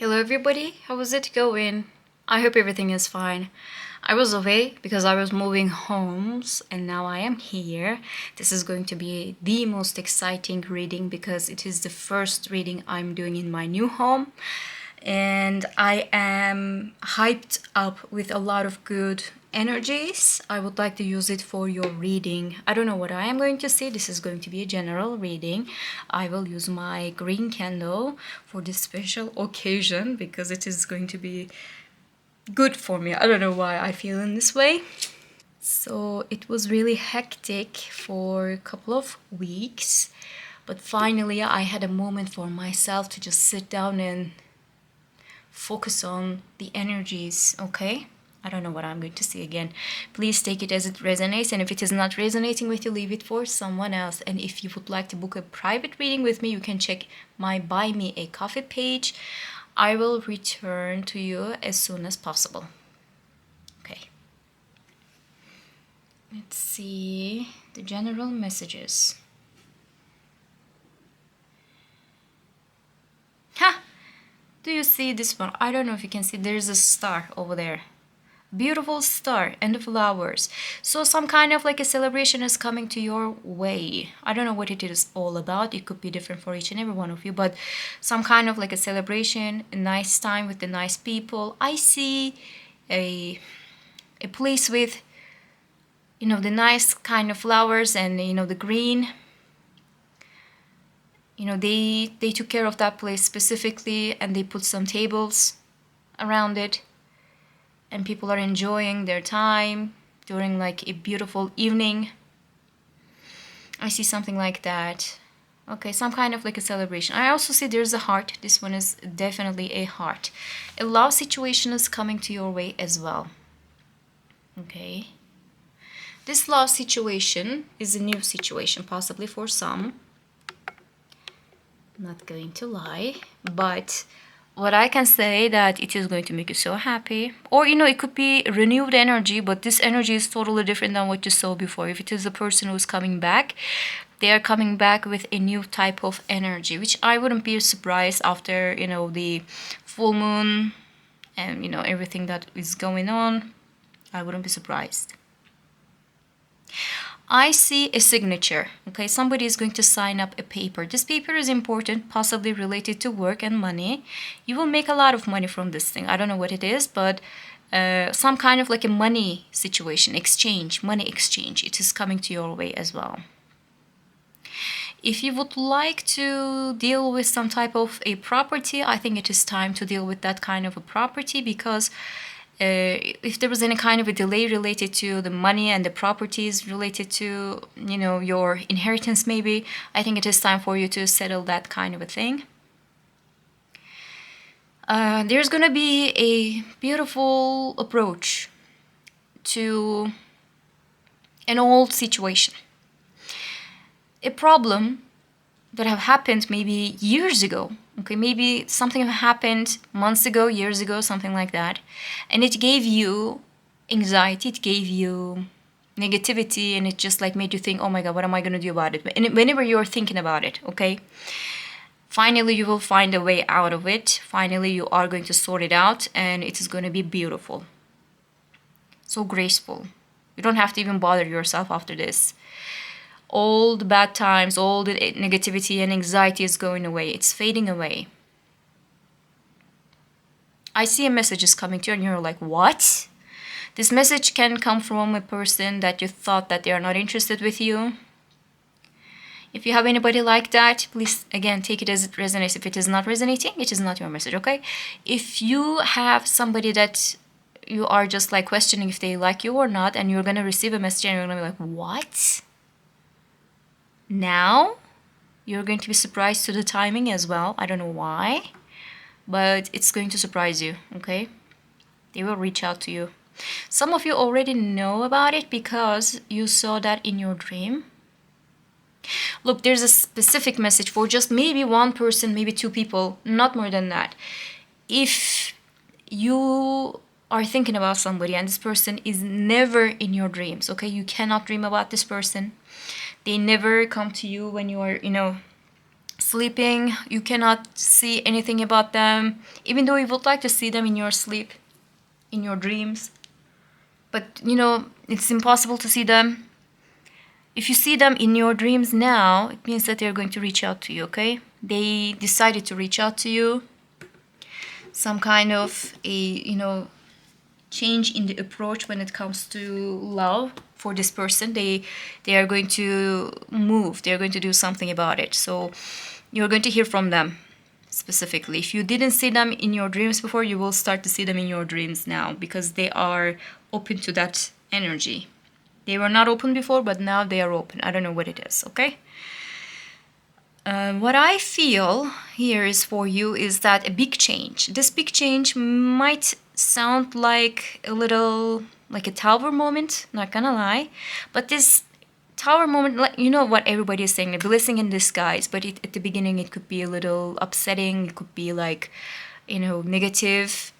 Hello everybody, how is it going? I hope everything is fine. I was away because I was moving homes and now I am here. This is going to be the most exciting reading because it is the first reading I'm doing in my new home. And I am hyped up with a lot of good energies. I would like to use it for your reading. I don't know what I am going to see. This is going to be a general reading. I will use my green candle for this special occasion because it is going to be good for me. I don't know why I feel in this way. So it was really hectic for a couple of weeks, but finally I had a moment for myself to just sit down and focus on the energies, okay? I don't know what I'm going to say again. Please take it as it resonates, and if it is not resonating with you, leave it for someone else. And if you would like to book a private reading with me, you can check my Buy Me a Coffee page. I will return to you as soon as possible. Okay. Let's see the general messages. Ha! Do you see this one? I don't know if you can see. There's a star over there. Beautiful star and the flowers. So some kind of like a celebration is coming to your way. I don't know what it is all about. It could be different for each and every one of you, but some kind of like a celebration, a nice time with the nice people. I see a place with the nice kind of flowers and the green. They took care of that place specifically and they put some tables around it. And people are enjoying their time during like a beautiful evening. I see something like that. Okay, some kind of like a celebration. I also see there's a heart. This one is definitely a heart. A love situation is coming to your way as well. Okay. This love situation is a new situation, possibly for some. Not going to lie, but what I can say that it is going to make you so happy. Or it could be renewed energy, but this energy is totally different than what you saw before. If it is a person who's coming back, they are coming back with a new type of energy, which I wouldn't be surprised after the full moon and everything that is going on. I wouldn't be surprised. I see a signature. Okay, somebody is going to sign up a paper. This paper is important, possibly related to work and money. You will make a lot of money from this thing. I don't know what it is, but some kind of like a money situation, exchange, money exchange. It is coming to your way as well. If you would like to deal with some type of a property, I think it is time to deal with that kind of a property because if there was any kind of a delay related to the money and the properties related to your inheritance, maybe I think it is time for you to settle that kind of a thing. There's gonna be a beautiful approach to an old situation, a problem that have happened maybe years ago. Okay, maybe something happened months ago, years ago, something like that. And it gave you anxiety, it gave you negativity, and it just like made you think, oh my God, what am I going to do about it? And whenever you're thinking about it, okay, finally you will find a way out of it. Finally you are going to sort it out and it is going to be beautiful. So graceful. You don't have to even bother yourself after this. All the bad times, all the negativity and anxiety is going away. It's fading away. I see a message is coming to you and you're like, what? This message can come from a person that you thought that they are not interested with you. If you have anybody like that, please, again, take it as it resonates. If it is not resonating, it is not your message, okay? If you have somebody that you are just like questioning if they like you or not, and you're going to receive a message and you're going to be like, what? Now you're going to be surprised to the timing as well. I don't know why, but it's going to surprise you, okay? They will reach out to you. Some of you already know about it because you saw that in your dream. Look, there's a specific message for just maybe one person, maybe two people, not more than that. If you are thinking about somebody and this person is never in your dreams, okay? You cannot dream about this person. They never come to you when you are, sleeping, you cannot see anything about them, even though you would like to see them in your sleep, in your dreams. But it's impossible to see them. If you see them in your dreams now, it means that they're going to reach out to you, okay? They decided to reach out to you. Some kind of a change in the approach when it comes to love for this person. They are going to move. They're going to do something about it. So you're going to hear from them specifically. If you didn't see them in your dreams before, you will start to see them in your dreams now, because they are open to that energy. They were not open before, but now they are open. I don't know what it is, okay? What I feel here is for you is that a big change. This big change might sound like a little like a tower moment, not gonna lie. But this tower moment, like, what everybody is saying, a blessing in disguise. But at the beginning, it could be a little upsetting. It could be like, negative.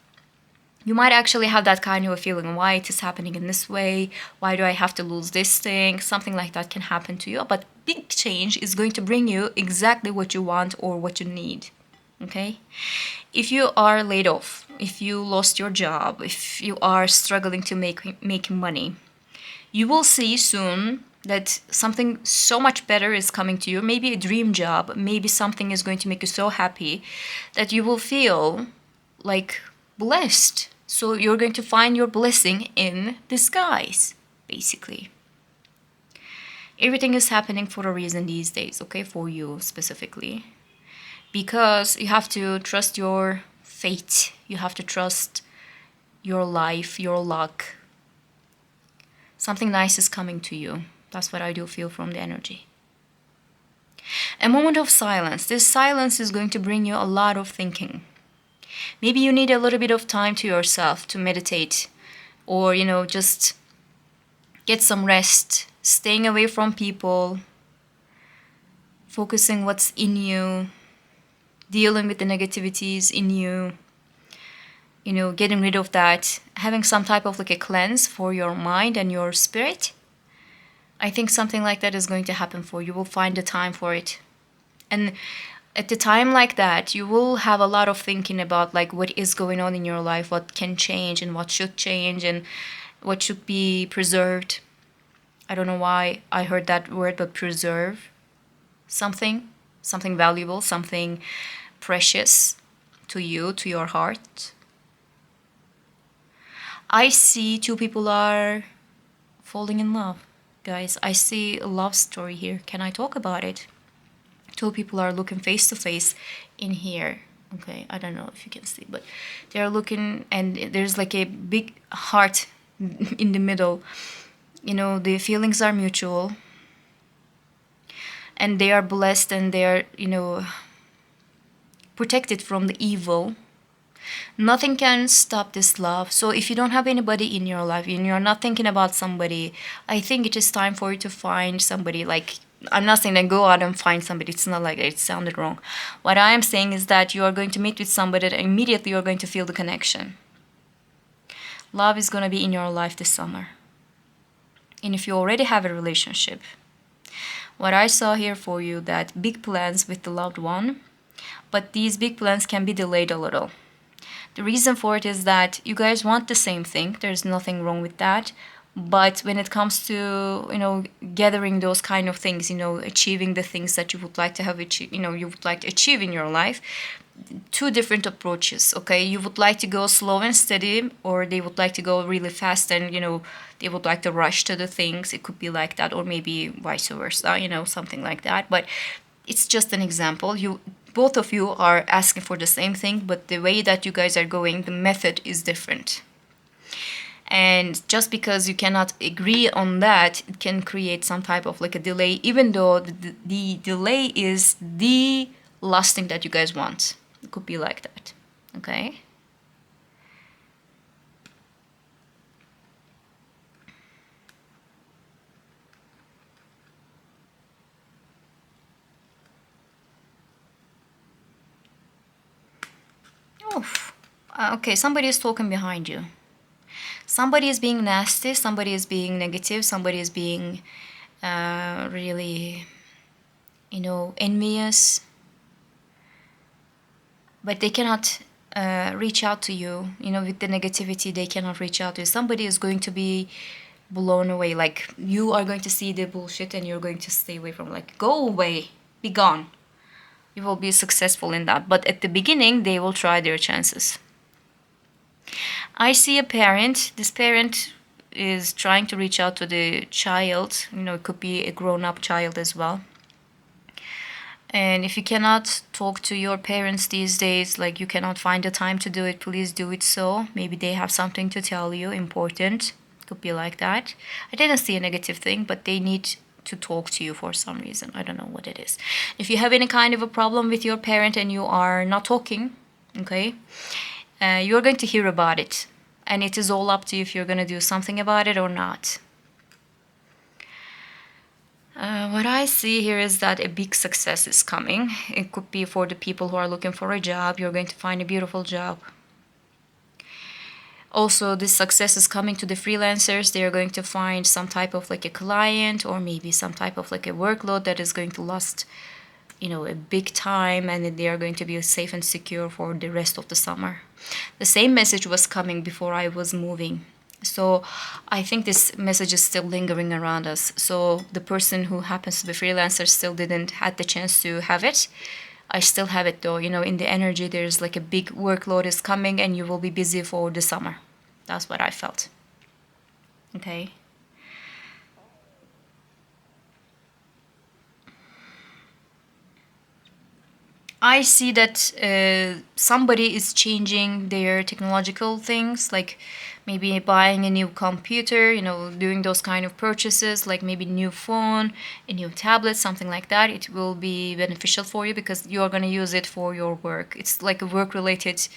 You might actually have that kind of a feeling, why it is happening in this way, why do I have to lose this thing, something like that can happen to you. But big change is going to bring you exactly what you want or what you need, okay? If you are laid off, if you lost your job, if you are struggling to make money, you will see soon that something so much better is coming to you, maybe a dream job, maybe something is going to make you so happy that you will feel like blessed. So you're going to find your blessing in disguise, basically. Everything is happening for a reason these days, okay, for you specifically. Because you have to trust your fate. You have to trust your life, your luck. Something nice is coming to you. That's what I do feel from the energy. A moment of silence. This silence is going to bring you a lot of thinking. Maybe you need a little bit of time to yourself to meditate, or, just get some rest, staying away from people, focusing what's in you, dealing with the negativities in you, getting rid of that, having some type of like a cleanse for your mind and your spirit. I think something like that is going to happen for you. You will find the time for it. And at the time like that, you will have a lot of thinking about like what is going on in your life, what can change and what should change and what should be preserved. I don't know why I heard that word, but preserve something valuable, something precious to you, to your heart. I see two people are falling in love. Guys, I see a love story here. Can I talk about it? Two people are looking face to face in here. Okay, I don't know if you can see, but they're looking, and there's like a big heart in the middle. The feelings are mutual, and they are blessed, and they are, protected from the evil. Nothing can stop this love. So if you don't have anybody in your life and you're not thinking about somebody, I think it is time for you to find somebody. Like, I'm not saying that go out and find somebody. It's not like that. It sounded wrong. What I am saying is that you are going to meet with somebody that immediately you're going to feel the connection. Love is going to be in your life this summer. And if you already have a relationship, what I saw here for you, that big plans with the loved one, but these big plans can be delayed a little. The reason for it is that you guys want the same thing. There's nothing wrong with that. But when it comes to, gathering those kind of things, achieving the things that you would like to have achieved, you would like to achieve in your life, two different approaches, okay? You would like to go slow and steady, or they would like to go really fast and, they would like to rush to the things. It could be like that, or maybe vice versa, something like that. But it's just an example. Both of you are asking for the same thing, but the way that you guys are going, the method is different. And just because you cannot agree on that, it can create some type of like a delay, even though the delay is the last thing that you guys want. It could be like that, okay? Oof. Okay, somebody is talking behind you. Somebody is being nasty, somebody is being negative, somebody is being really, envious. but they cannot reach out to you. You know, with the negativity, they cannot reach out to you. Somebody is going to be blown away. Like, you are going to see the bullshit and you're going to stay away from, like, go away, be gone. You will be successful in that. But at the beginning, they will try their chances. I see a parent. This parent is trying to reach out to the child. You know, it could be a grown-up child as well. And if you cannot talk to your parents these days, like you cannot find the time to do it, please do it so. Maybe they have something to tell you important. Could be like that. I didn't see a negative thing, but they need to talk to you for some reason. I don't know what it is. If you have any kind of a problem with your parent and you are not talking, okay, you're going to hear about it. And it is all up to you if you're going to do something about it or not. What I see here is that a big success is coming. It could be for the people who are looking for a job. You're going to find a beautiful job. Also, this success is coming to the freelancers. They are going to find some type of like a client, or maybe some type of like a workload that is going to last, you know, a big time, and then they are going to be safe and secure for the rest of the summer. The same message was coming before I was moving. So I think this message is still lingering around us. So the person who happens to be freelancer still didn't had the chance to have it. I still have it though. You know, in the energy, there's like a big workload is coming and you will be busy for the summer. That's what I felt. Okay. I see that somebody is changing their technological things, like maybe buying a new computer, you know, doing those kind of purchases, like maybe new phone, a new tablet, something like that. It will be beneficial for you because you are going to use it for your work. It's like a work-related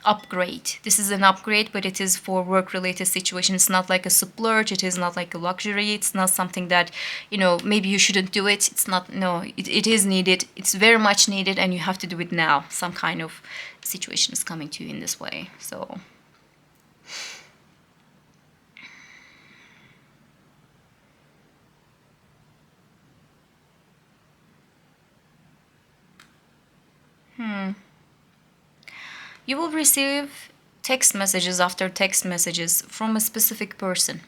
upgrade. This is an upgrade, but it is for work-related situation. It's not like a splurge. It is not like a luxury. It's not something that, you know, maybe you shouldn't do it. It's not, no, it is needed. It's very much needed, and you have to do it now. Some kind of situation is coming to you in this way. So you will receive text messages after text messages from a specific person.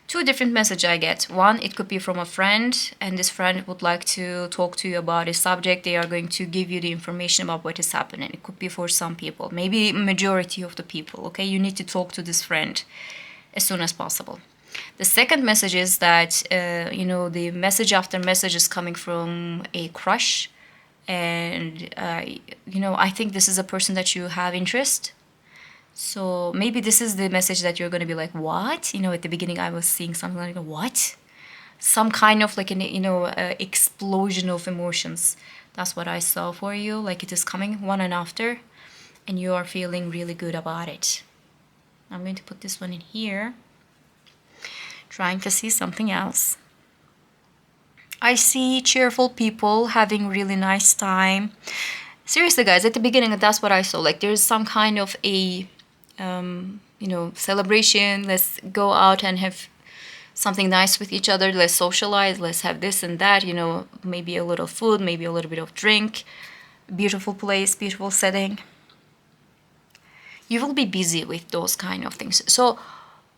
Two different messages I get. One, it could be from a friend, and this friend would like to talk to you about a subject. They are going to give you the information about what is happening. It could be for some people, maybe majority of the people. Okay, you need to talk to this friend as soon as possible. The second message is that you know, the message after message is coming from a crush, and you know, I think this is a person that you have interest. So maybe this is the message that you're going to be like, what? You know, at the beginning I was seeing something like, what? Some kind of like an, you know, explosion of emotions. That's what I saw for you. Like it is coming one and after, and you are feeling really good about it. I'm going to put this one in here, trying to see something else. I see cheerful people having really nice time. Seriously, guys, at the beginning, that's what I saw. Like there's some kind of a you know, celebration. Let's go out and have something nice with each other. Let's socialize. Let's have this and that. You know, maybe a little food, maybe a little bit of drink. Beautiful place, beautiful setting. You will be busy with those kind of things. So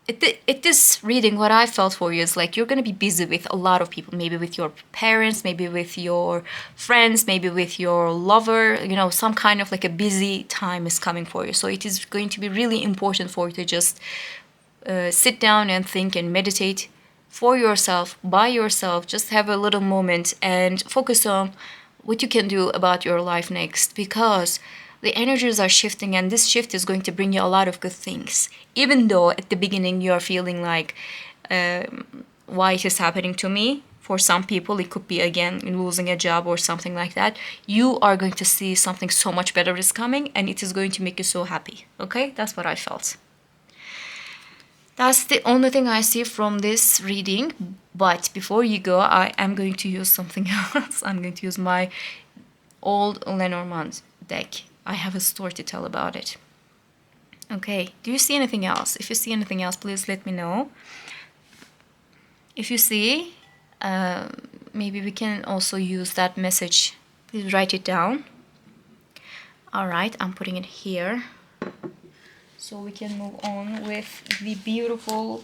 at this reading, what I felt for you is like you're going to be busy with a lot of people, maybe with your parents, maybe with your friends, maybe with your lover, you know, some kind of like a busy time is coming for you. So it is going to be really important for you to just sit down and think and meditate for yourself, by yourself, just have a little moment and focus on what you can do about your life next, because the energies are shifting, and this shift is going to bring you a lot of good things. Even though at the beginning you are feeling like, why it is happening to me? For some people, it could be again losing a job or something like that. You are going to see something so much better is coming, and it is going to make you so happy. Okay, that's what I felt. That's the only thing I see from this reading. But before you go, I am going to use something else. I'm going to use my old Lenormand deck. I have a story to tell about it. Okay, do you see anything else? If you see anything else, please let me know. If you see, maybe we can also use that message. Please write it down. All right, I'm putting it here. So we can move on with the beautiful,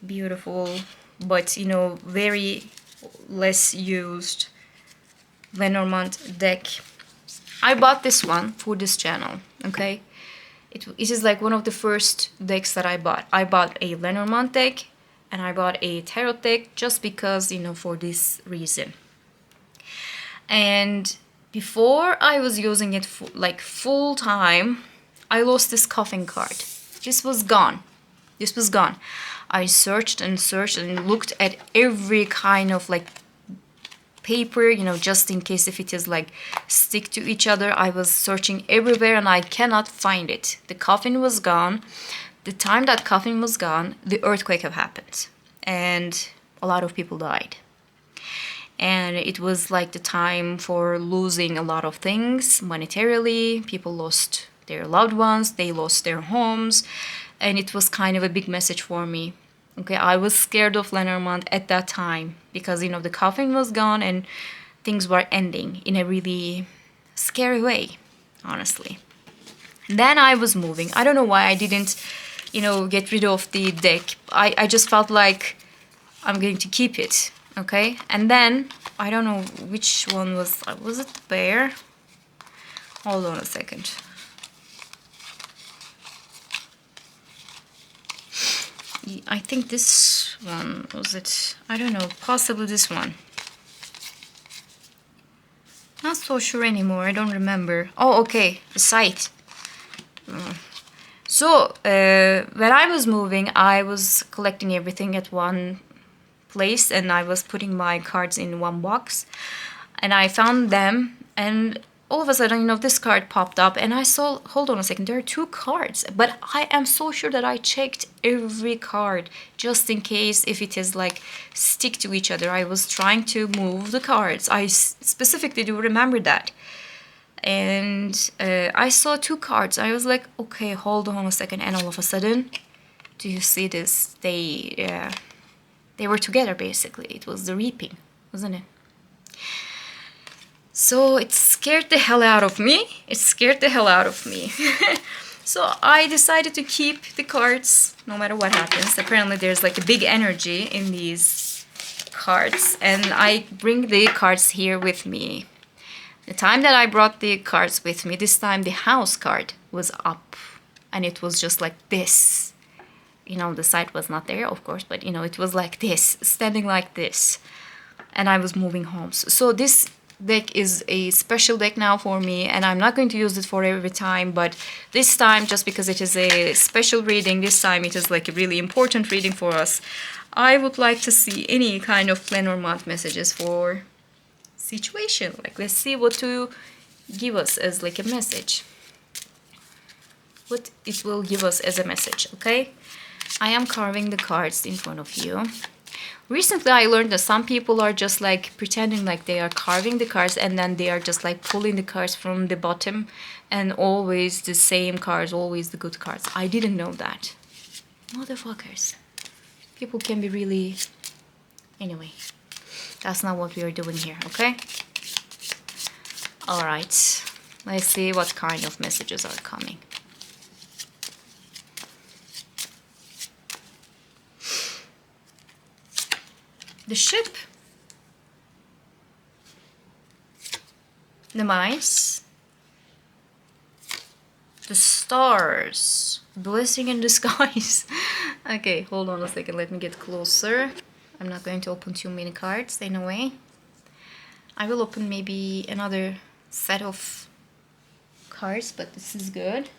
beautiful, but you know, very less used Lenormand deck. I bought this one for this channel, okay? It is like one of the first decks that I bought. I bought a Lenormand deck and I bought a tarot deck just because, you know, for this reason. And before I was using it like full time, I lost this coffin card. This was gone. This was gone. I searched and searched and looked at every kind of like paper, you know, just in case if it is like stick to each other. I was searching everywhere and I cannot find it. The coffin was gone. The time that coffin was gone, the earthquake have happened and a lot of people died. And it was like the time for losing a lot of things monetarily. People lost their loved ones, they lost their homes, and it was kind of a big message for me. Okay, I was scared of Lenormand at that time because, you know, the coffin was gone and things were ending in a really scary way, honestly. And then I was moving. I don't know why I didn't, you know, get rid of the deck. I just felt like I'm going to keep it, okay? And then, I don't know which one was it bear? Hold on a second. I think this one, was it? I don't know, possibly this one. Not so sure anymore, I don't remember. Oh, okay, the site. So, when I was moving, I was collecting everything at one place and I was putting my cards in one box. And I found them and all of a sudden, you know, this card popped up and I saw, hold on a second, there are two cards. But I am so sure that I checked every card just in case if it is like stick to each other. I was trying to move the cards. I specifically do remember that. And I saw two cards. I was like, okay, hold on a second. And all of a sudden, do you see this? They were together basically. It was the reaping, wasn't it? So it scared the hell out of me. It scared the hell out of me. So I decided to keep the cards no matter what happens. Apparently there's like a big energy in these cards. And I bring the cards here with me. The time that I brought the cards with me, this time the house card was up. And it was just like this. You know, the site was not there, of course. But, you know, it was like this, standing like this. And I was moving homes. So this deck is a special deck now for me, and I'm not going to use it for every time, but this time, just because it is a special reading, this time it is like a really important reading for us. I would like to see any kind of Lenormand messages for situation. Like, let's see what to give us as like a message. What it will give us as a message, okay? I am carving the cards in front of you. Recently, I learned that some people are just like pretending like they are carving the cards and then they are just like pulling the cards from the bottom and always the same cards, always the good cards. I didn't know that. Motherfuckers. People can be really... Anyway, that's not what we are doing here, okay? Alright, let's see what kind of messages are coming. The ship, the mice, the stars, blessing in disguise. Okay, hold on a second, let me get closer. I'm not going to open too many cards in a way. I will open maybe another set of cards, but this is good.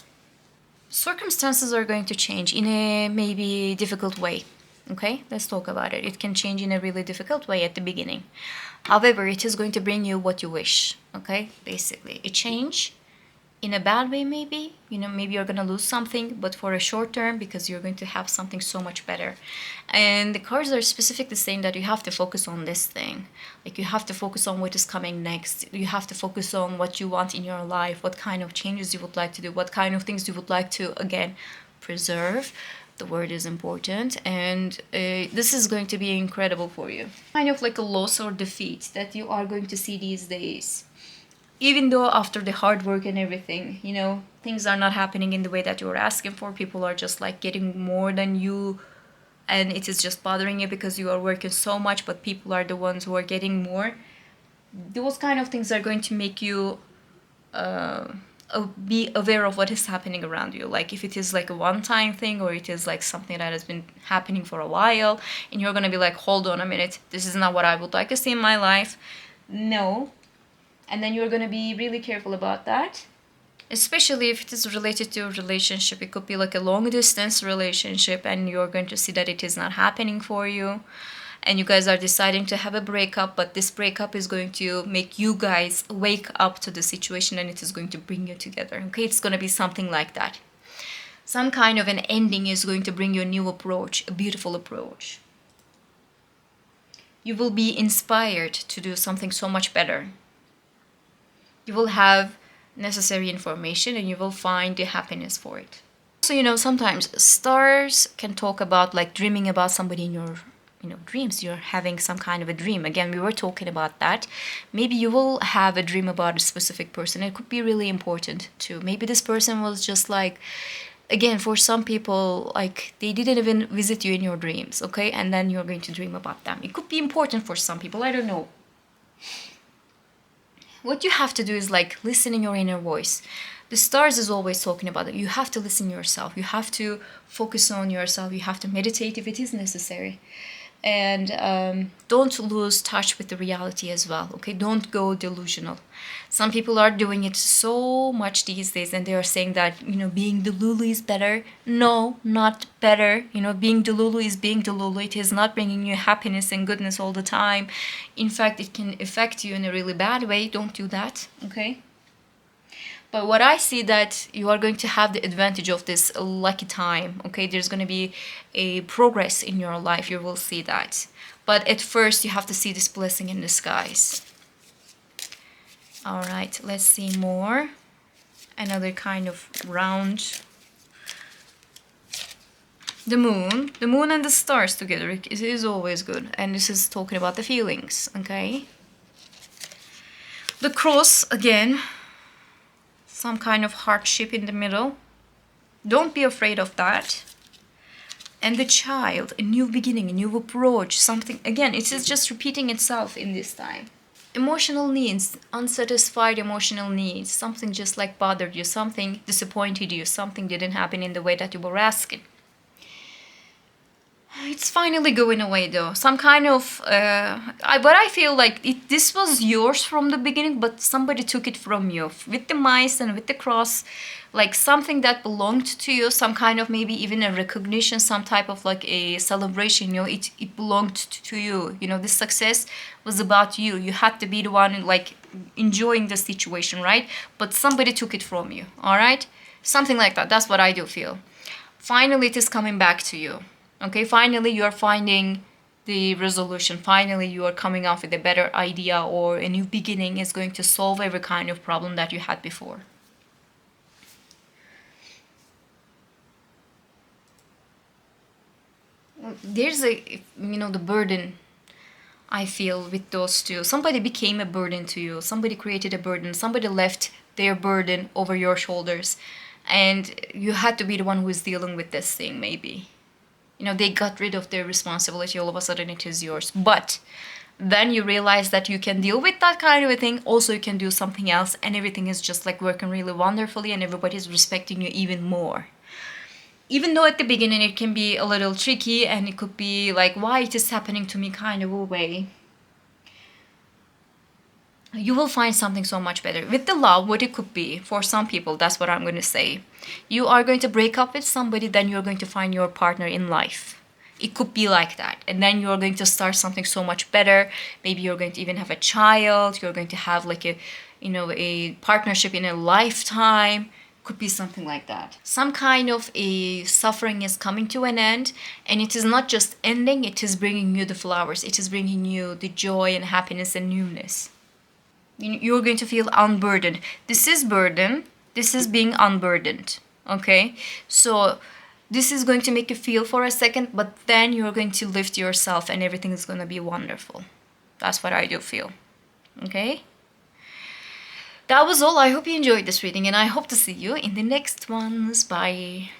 Circumstances are going to change in a maybe difficult way. Okay, let's talk about it. It can change in a really difficult way at the beginning. However, it is going to bring you what you wish. Okay, basically. A change in a bad way maybe. You know, maybe you're going to lose something, but for a short term because you're going to have something so much better. And the cards are specifically saying that you have to focus on this thing. Like you have to focus on what is coming next. You have to focus on what you want in your life, what kind of changes you would like to do, what kind of things you would like to, again, preserve, The word is important, and this is going to be incredible for you. Kind of like a loss or defeat that you are going to see these days. Even though after the hard work and everything, you know, things are not happening in the way that you were asking for. People are just like getting more than you, and it is just bothering you because you are working so much, but people are the ones who are getting more. Those kind of things are going to make you be aware of what is happening around you. Like if it is like a one-time thing, or it is like something that has been happening for a while, and you're gonna be like, hold on a minute, this is not what I would like to see in my life. No. And then you're gonna be really careful about that. Especially if it is related to a relationship. It could be like a long distance relationship, and you're going to see that it is not happening for you, and you guys are deciding to have a breakup, but this breakup is going to make you guys wake up to the situation, and it is going to bring you together. Okay, it's going to be something like that. Some kind of an ending is going to bring you a new approach, a beautiful approach. You will be inspired to do something so much better. You will have necessary information, and you will find the happiness for it. So, you know, sometimes stars can talk about like dreaming about somebody in your, you know, dreams. You're having some kind of a dream. Again, we were talking about that. Maybe you will have a dream about a specific person. It could be really important too. Maybe this person was just like, again, for some people, like they didn't even visit you in your dreams, okay? And then you're going to dream about them. It could be important for some people, I don't know. What you have to do is like listen in your inner voice. The stars is always talking about it. You have to listen yourself. You have to focus on yourself. You have to meditate if it is necessary. And don't lose touch with the reality as well, okay? Don't go delusional. Some people are doing it so much these days, and they are saying that, you know, being Delulu is better. No, not better. You know, being Delulu is being Delulu. It is not bringing you happiness and goodness all the time. In fact, it can affect you in a really bad way. Don't do that, okay? But what I see that you are going to have the advantage of this lucky time, okay? There's going to be a progress in your life. You will see that. But at first, you have to see this blessing in disguise. All right, let's see more. Another kind of round. The moon and the stars together, it is always good. And this is talking about the feelings, okay? The cross, again. Some kind of hardship in the middle. Don't be afraid of that. And the child, a new beginning, a new approach, something. Again, it is just repeating itself in this time. Emotional needs, unsatisfied emotional needs. Something just like bothered you, something disappointed you, something didn't happen in the way that you were asking. It's finally going away though. Some kind of, but I feel like this was yours from the beginning, but somebody took it from you. With the mice and with the cross, like something that belonged to you, some kind of maybe even a recognition, some type of like a celebration, you know, it belonged to you. You know, this success was about you. You had to be the one like enjoying the situation, right? But somebody took it from you, all right? Something like that. That's what I do feel. Finally, it is coming back to you. Okay, finally you are finding the resolution. Finally you are coming up with a better idea, or a new beginning is going to solve every kind of problem that you had before. There's a, you know, the burden I feel with those two. Somebody became a burden to you. Somebody created a burden. Somebody left their burden over your shoulders. And you had to be the one who is dealing with this thing, maybe. You know, they got rid of their responsibility, all of a sudden it is yours. But then you realize that you can deal with that kind of a thing. Also, you can do something else, and everything is just like working really wonderfully, and everybody's respecting you even more. Even though at the beginning it can be a little tricky, and it could be like, why it is happening to me kind of a way. You will find something so much better. With the love, what it could be, for some people, that's what I'm going to say. You are going to break up with somebody, then you're going to find your partner in life. It could be like that. And then you're going to start something so much better. Maybe you're going to even have a child. You're going to have like a, you know, a partnership in a lifetime. Could be something like that. Some kind of a suffering is coming to an end, and it is not just ending, it is bringing you the flowers. It is bringing you the joy and happiness and newness. You're going to feel unburdened. This is burden. This is being unburdened. Okay? So This is going to make you feel for a second, but then you're going to lift yourself and everything is going to be wonderful. That's what I do feel. Okay? That was all. I hope you enjoyed this reading and I hope to see you in the next ones. Bye.